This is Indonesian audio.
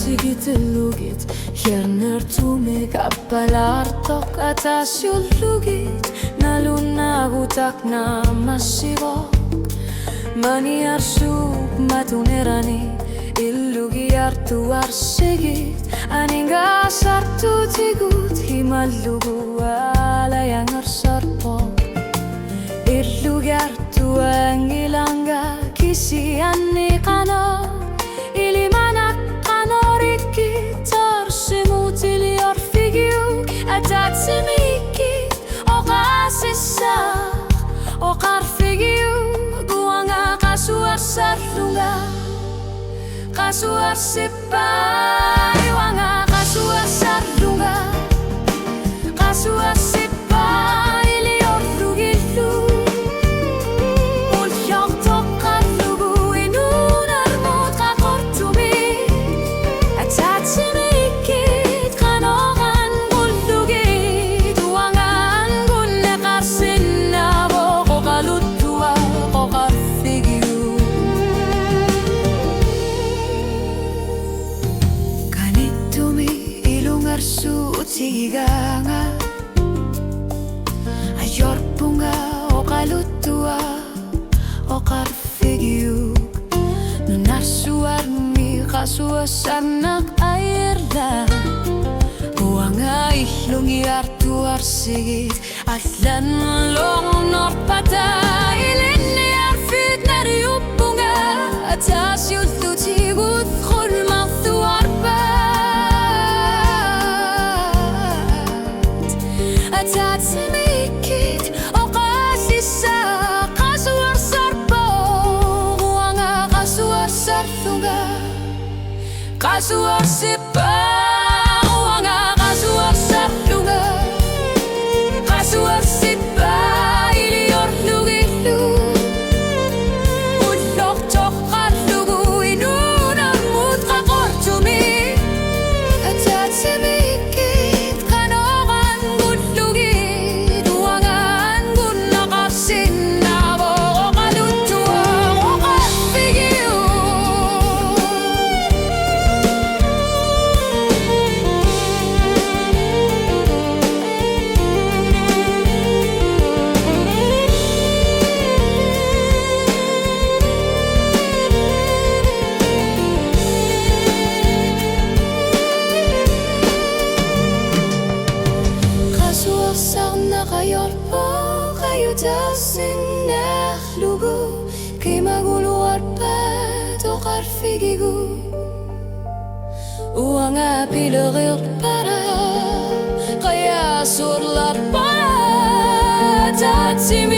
sigit Hjerner tomme kappalar tok atas jullugit Nalunagutak na masivok Maniar suk matunerani Illugiar tuar sigit Aninga sartu tigut Himalugu alayangar sarpok Illugiar tuang ilanga Kisi anni kano Ilimanak kanorikit Tarsimutili orfigiu Atatsimikit Okasisa Okarfigiu Guanga kasuar sarlunga Kasuar sipai Wanga kasuar sarlunga Kasuar sipai Lior lugilu Ulyok tokar lugu Inunar mut kakortumi Atatsimikit Kanoran gulugit Wangan gunne karsinna Boko kalutua Kokarfigiu Siganga ayor bunga o kalutua o karfigiu nunar suarmi kasuasanak airda uanga ihlungi artuar sigit atlan long norpata ilini arfit nariupunga atas yultutigut khulmathu arba Atatsimikit Okasisa Kasuar sarpo Wanga kasuar sarthunga Kasuar sipa Wanga kasuar sarthunga Kasuar sipa Ilior lugilu Ulok tokar lugu Inunar mut kakortumi Atatsimikit Kanoran gulugit Wangan gunna karsinna Boko kalutua Kokarfigiu Kayo dasin lugu Kay maguluar pa to karfigigu Uang api lerir para Kaya surlar pa Tatsimi